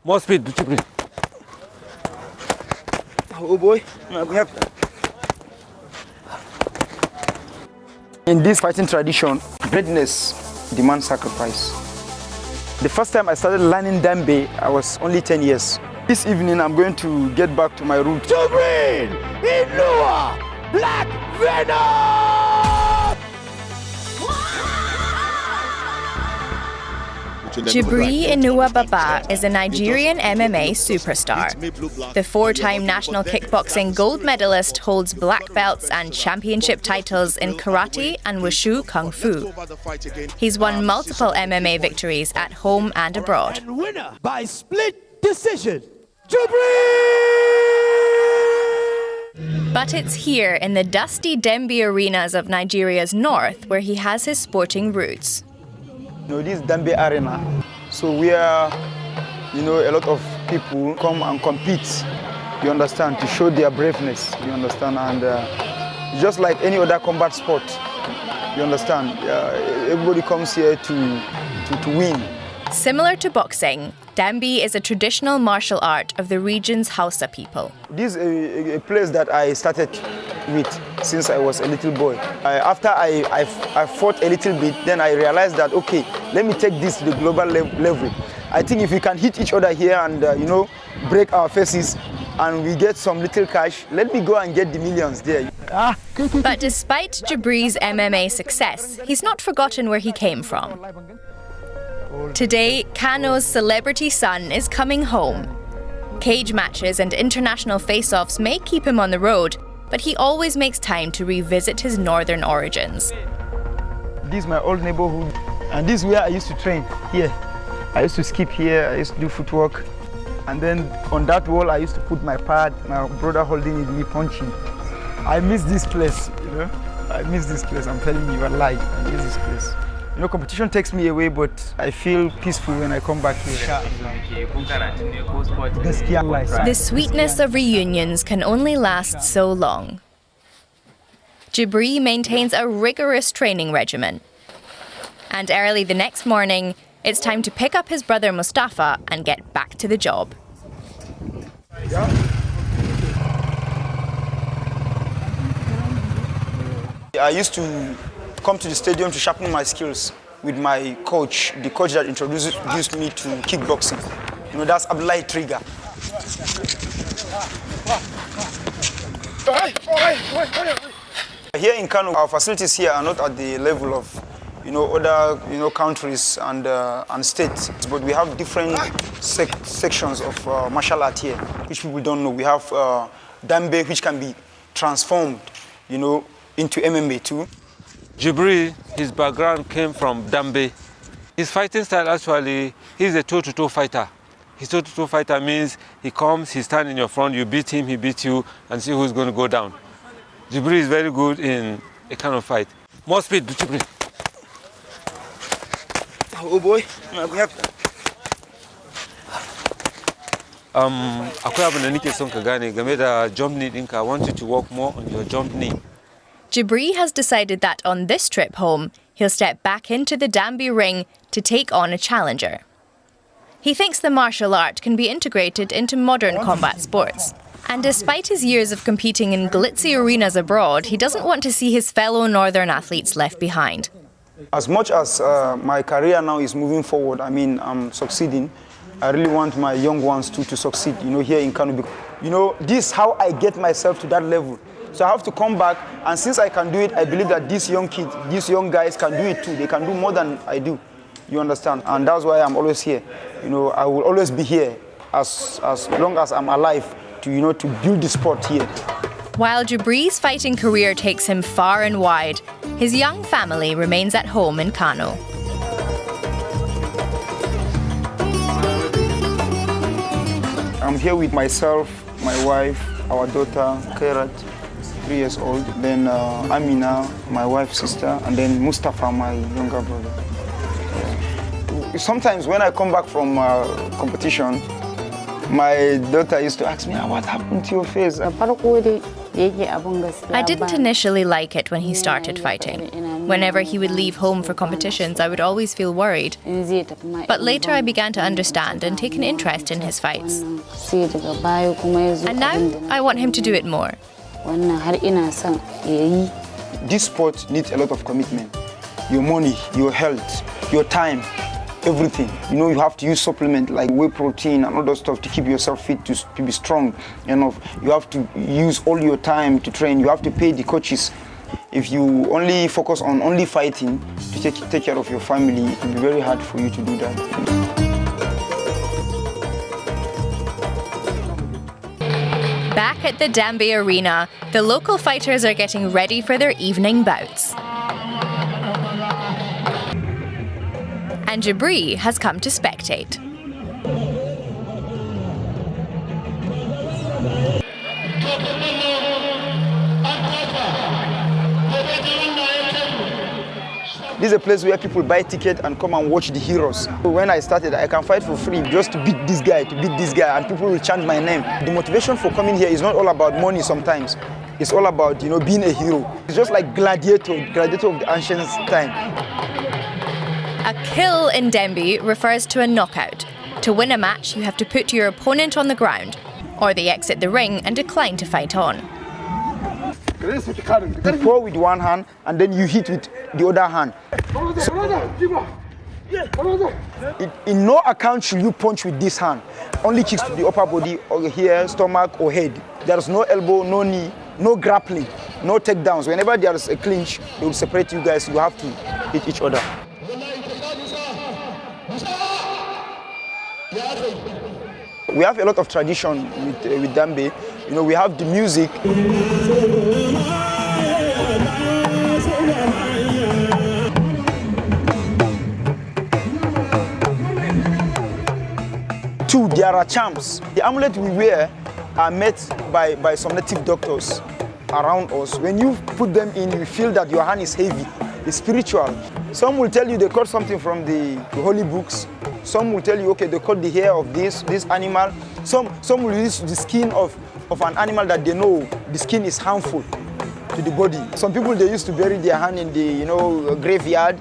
More speed, Jibrin. Oh boy. In this fighting tradition, greatness demands sacrifice. The first time I started learning Dambe, I was only 10 years. This evening, I'm going to get back to my roots. Jibrin Inuwa Black Venom! Jibrin Inuwa Baba is a Nigerian MMA superstar. The four-time national kickboxing gold medalist holds black belts and championship titles in karate and wushu kung fu. He's won multiple MMA victories at home and abroad. And winner by split decision, Jibrin! But it's here in the dusty Dambe arenas of Nigeria's north where he has his sporting roots. This Dambe arena, so where a lot of people come and compete, you understand, to show their braveness, you understand, and just like any other combat sport, you understand, everybody comes here to win. Similar to boxing, Dambe is a traditional martial art of the region's Hausa people. This is a place that I started with since I was a little boy. After I fought a little bit, then I realized that, okay, let me take this to the global level. I think if we can hit each other here and, break our faces and we get some little cash, let me go and get the millions there. But despite Jibrin's MMA success, he's not forgotten where he came from. Today, Kano's celebrity son is coming home. Cage matches and international face-offs may keep him on the road, but he always makes time to revisit his northern origins. This is my old neighborhood, and this is where I used to train, here. I used to skip here, I used to do footwork, and then on that wall I used to put my pad, my brother holding it, me punching. I miss this place, I miss this place, I'm telling you, I lied, I miss this place. Competition takes me away, but I feel peaceful when I come back here. The sweetness of reunions can only last so long. Jibrin maintains a rigorous training regimen. And early the next morning, it's time to pick up his brother Mustafa and get back to the job. I used to come to the stadium to sharpen my skills with my coach, the coach that introduced me to kickboxing. That's Abdullahi Trigger. Here in Kano, our facilities here are not at the level of other countries and states, but we have different sections of martial art here, which people don't know. We have Dambe, which can be transformed, into MMA too. Jibrin, his background came from Dambe. His fighting style, actually, he's a toe-to-toe fighter. His toe-to-toe fighter means he comes, he stands in your front, you beat him, he beats you, and see who's going to go down. Jibrin is very good in a kind of fight. More speed, Jibrin. Oh boy. Akwai abin da nake son ka gane game da jump knee ɗinka. I want you to work more on your jump knee. Jibrin has decided that on this trip home, he'll step back into the Dambe ring to take on a challenger. He thinks the martial art can be integrated into modern combat sports. And despite his years of competing in glitzy arenas abroad, he doesn't want to see his fellow northern athletes left behind. As much as my career now is moving forward, I'm succeeding, I really want my young ones to succeed, here in Kano. This is how I get myself to that level. So I have to come back, and since I can do it, I believe that these young kids, these young guys can do it too. They can do more than I do, you understand? And that's why I'm always here. I will always be here as long as I'm alive to build the sport here. While Jibrin's fighting career takes him far and wide, his young family remains at home in Kano. I'm here with myself, my wife, our daughter, Kairat, 3 years old, then Amina, my wife's sister, and then Mustafa, my younger brother. Yeah. Sometimes when I come back from competition, my daughter used to ask me, what happened to your face? I didn't initially like it when he started fighting. Whenever he would leave home for competitions, I would always feel worried. But later I began to understand and take an interest in his fights. And now I want him to do it more. This sport needs a lot of commitment. Your money, your health, your time, everything. You know, you have to use supplement like whey protein and other stuff to keep yourself fit, to be strong enough. You have to use all your time to train. You have to pay the coaches. If you only focus on only fighting to take care of your family, it will be very hard for you to do that. Back at the Dambe arena, the local fighters are getting ready for their evening bouts. And Jibrin has come to spectate. This is a place where people buy ticket and come and watch the heroes. When I started, I can fight for free just to beat this guy, and people will chant my name. The motivation for coming here is not all about money sometimes. It's all about, you know, being a hero. It's just like gladiator of the ancient time. A kill in Dambe refers to a knockout. To win a match, you have to put your opponent on the ground, or they exit the ring and decline to fight on. You throw with one hand and then you hit with the other hand. In no account should you punch with this hand. Only kicks to the upper body, or here, stomach or head. There is no elbow, no knee, no grappling, no takedowns. Whenever there is a clinch, they will separate you guys. You have to hit each other. We have a lot of tradition with Dambe. You know, we have the music. Two, there are charms. The amulet we wear are made by some native doctors around us. When you put them in, you feel that your hand is heavy. It's spiritual. Some will tell you they caught something from the holy books. Some will tell you, okay, they caught the hair of this animal. Some will use the skin of an animal that they know the skin is harmful to the body. Some people, they used to bury their hand in the, graveyard.